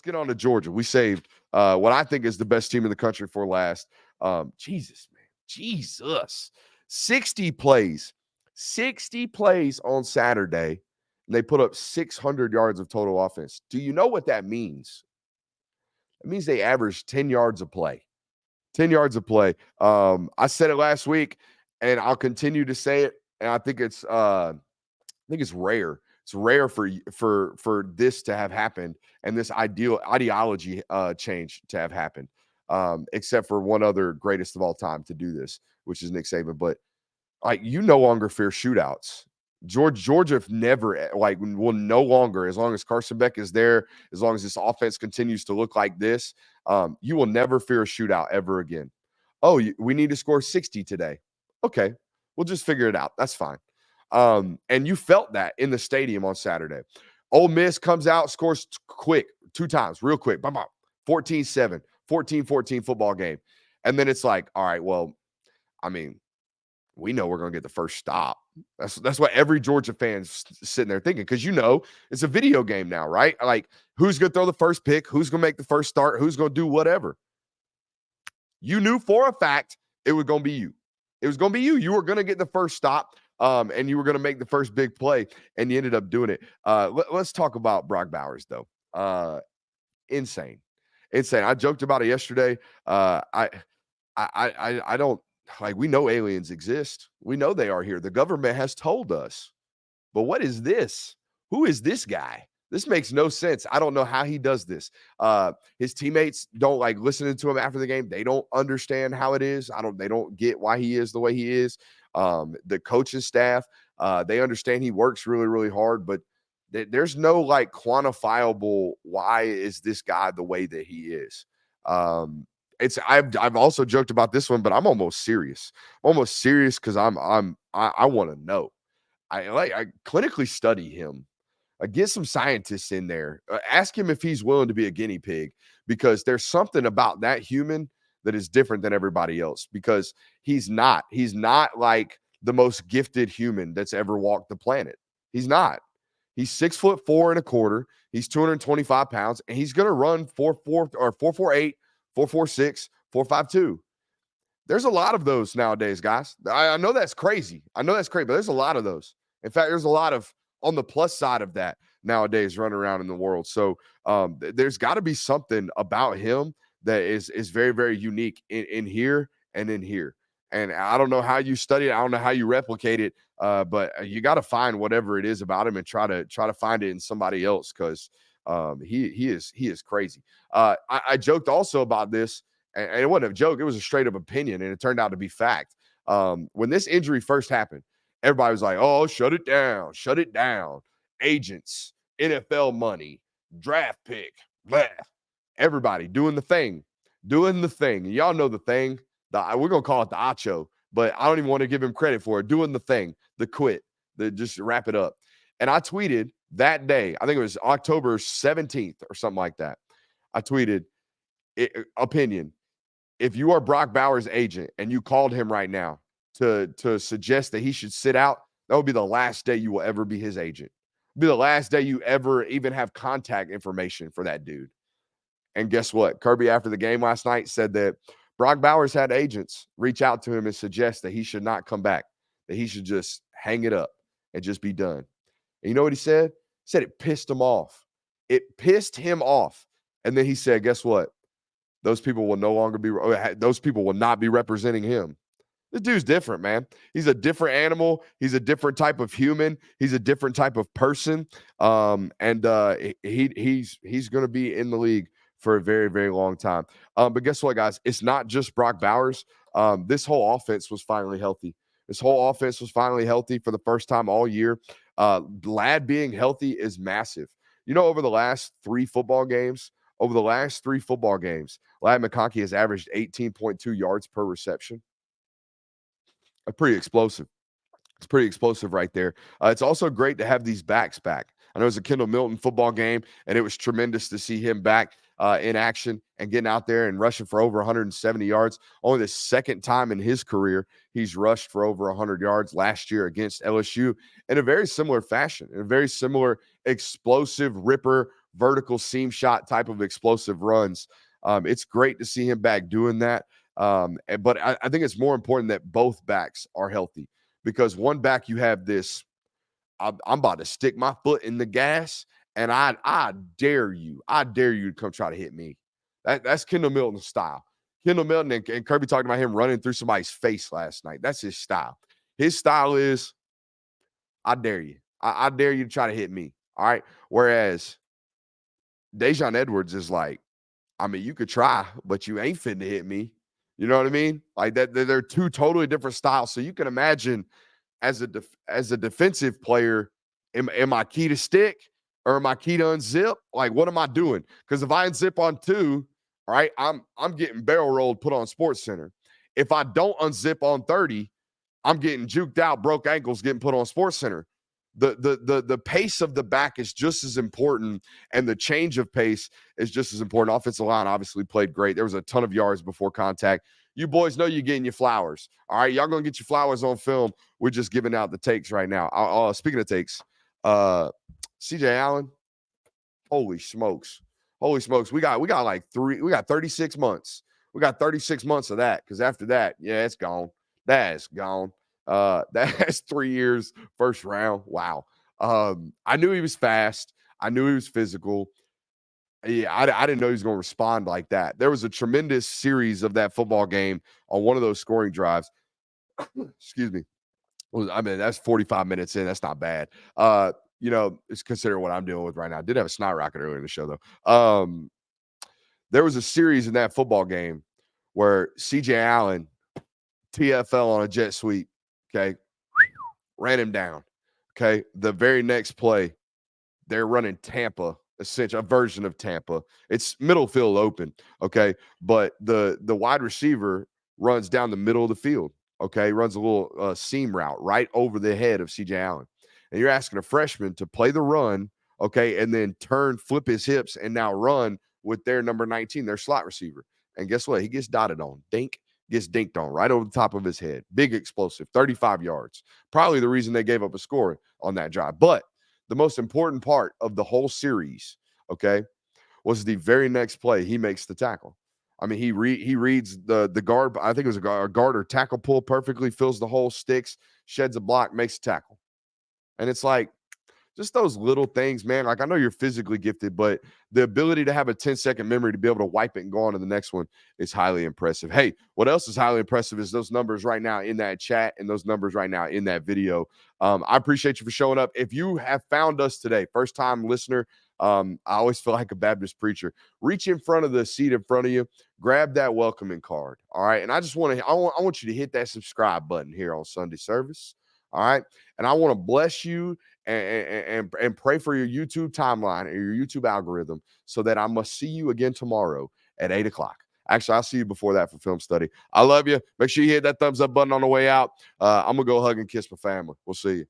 get on to Georgia. We saved what I think is the best team in the country for last. Jesus, man. Jesus. 60 plays. 60 plays on Saturday, and they put up 600 yards of total offense. Do you know what that means? It means they averaged 10 yards a play. 10 yards of play. I said it last week, and I'll continue to say it. And I think it's rare. It's rare for this to have happened and this ideology change to have happened. Except for one other greatest of all time to do this, which is Nick Saban. But like, you no longer fear shootouts. Georgia never will no longer, as long as Carson Beck is there, as long as this offense continues to look like this, you will never fear a shootout ever again. Oh, we need to score 60 today. Okay, we'll just figure it out. That's fine. And you felt that in the stadium on Saturday. Ole Miss comes out, scores quick, 2 times, real quick. 14-7, 14-14 football game. And then it's like, all right, well, I mean, we know we're going to get the first stop. That's what every Georgia fan's sitting there thinking, because it's a video game now, right? Like, who's going to throw the first pick? Who's going to make the first start? Who's going to do whatever? You knew for a fact it was going to be you. It was going to be you. You were going to get the first stop, and you were going to make the first big play, and you ended up doing it. Let's talk about Brock Bowers, though. Insane. I joked about it yesterday. I don't. Like, we know aliens exist. We know they are here. The government has told us. But what is this? Who is this guy? This makes no sense. I don't know how he does this. His teammates don't like listening to him after the game. They don't understand how it is. They don't get why he is the way he is. The coaching staff, they understand he works really, really hard, but there's no like quantifiable why is this guy the way that he is. I've also joked about this one, but I'm almost serious. Because I want to know. I clinically study him. Get some scientists in there. Ask him if he's willing to be a guinea pig, because there's something about that human that is different than everybody else, because he's not like the most gifted human that's ever walked the planet. He's not. He's 6'4.25". He's 225 pounds, and he's going to run 4.4 or 4.48, 4.46, 4.52. There's a lot of those nowadays, guys. I know that's crazy. But there's a lot of those. In fact, there's a lot of on the plus side of that nowadays running around in the world. So there's got to be something about him that is very, very unique in here and in here. And I don't know how you study it. I don't know how you replicate it, but you got to find whatever it is about him and try to find it in somebody else, because he is crazy. I joked also about this, and it wasn't a joke. It was a straight up opinion, and it turned out to be fact. When this injury first happened, everybody was like, "Oh, shut it down. Agents, NFL money, draft pick, blah." Everybody doing the thing. Y'all know the thing. We're gonna call it the Acho, but I don't even want to give him credit for it. Doing the thing, the quit, the just wrap it up. And I tweeted that day, I think it was October 17th or something like that. I tweeted, opinion. If you are Brock Bowers' agent and you called him right now to suggest that he should sit out, that would be the last day you will ever be his agent. It'll be the last day you ever even have contact information for that dude. And guess what? Kirby, after the game last night, said that Brock Bowers had agents reach out to him and suggest that he should not come back, that he should just hang it up and just be done. And you know what he said? He said it pissed him off. It pissed him off. And then he said, guess what? Those people will not be representing him. This dude's different, man. He's a different animal. He's a different type of human. He's a different type of person. He's going to be in the league for a very, very long time. But guess what, guys? It's not just Brock Bowers. This whole offense was finally healthy. For the first time all year. Ladd being healthy is massive. Over the last three football games, Ladd McConkey has averaged 18.2 yards per reception. Pretty explosive. It's pretty explosive right there. It's also great to have these backs back. I know it was a Kendall Milton football game, and it was tremendous to see him back in action and getting out there and rushing for over 170 yards. Only the second time in his career he's rushed for over 100 yards, last year against LSU, in a very similar fashion, in a very similar explosive ripper vertical seam shot type of explosive runs. It's great to see him back doing that. But I think it's more important that both backs are healthy, because one back you have this, I'm about to stick my foot in the gas, and I dare you to come try to hit me. That's Kendall Milton's style. Kendall Milton and Kirby talking about him running through somebody's face last night. That's his style. His style is, I dare you. I dare you to try to hit me. All right. Whereas Dejon Edwards is like, I mean, you could try, but you ain't fitting to hit me. You know what I mean? Like that, they're two totally different styles. So you can imagine, as a defensive player, am I key to stick or am I key to unzip? Like, what am I doing? Because if I unzip on two, all right, I'm getting barrel rolled, put on Sports Center. If I don't unzip on 30, I'm getting juked out, broke ankles, getting put on Sports Center. The pace of the back is just as important, and the change of pace is just as important. Offensive line obviously played great. There was a ton of yards before contact. You boys know you're getting your flowers. All right, y'all gonna get your flowers on film. We're just giving out the takes right now. Speaking of takes, CJ Allen, holy smokes. Holy smokes. We got like 36 months. We got 36 months of that, because after that, yeah, it's gone. That's gone. That's 3 years, first round. Wow. I knew he was fast. I knew he was physical. Yeah, I didn't know he was going to respond like that. There was a tremendous series of that football game on one of those scoring drives. Excuse me. I mean, that's 45 minutes in. That's not bad. It's consider what I'm dealing with right now. I did have a snot rocket earlier in the show, though. There was a series in that football game where CJ Allen TFL on a jet sweep. Okay. Ran him down. Okay. The very next play, they're running Tampa, essentially a version of Tampa. It's middle field open. Okay. But the wide receiver runs down the middle of the field. Okay. Runs a little seam route right over the head of CJ Allen. And you're asking a freshman to play the run. Okay. And then flip his hips, and now run with their number 19, their slot receiver. And guess what? He gets dotted on. Gets dinked on right over the top of his head. Big explosive, 35 yards. Probably the reason they gave up a score on that drive. But the most important part of the whole series, okay, was the very next play. He makes the tackle. I mean, he reads the guard. I think it was a guard or tackle pull perfectly, fills the hole, sticks, sheds a block, makes a tackle. And it's like, just those little things, man. Like, I know you're physically gifted, but the ability to have a 10-second memory to be able to wipe it and go on to the next one is highly impressive. Hey, what else is highly impressive is those numbers right now in that chat and those numbers right now in that video. I appreciate you for showing up. If you have found us today, first time listener, I always feel like a Baptist preacher. Reach in front of the seat in front of you, grab that welcoming card. All right. And I want you to hit that subscribe button here on Sunday service. All right. And I want to bless you and pray for your YouTube timeline or your YouTube algorithm, so that I must see you again tomorrow at 8:00. Actually, I'll see you before that for film study. I love you. Make sure you hit that thumbs up button on the way out. I'm going to go hug and kiss my family. We'll see you.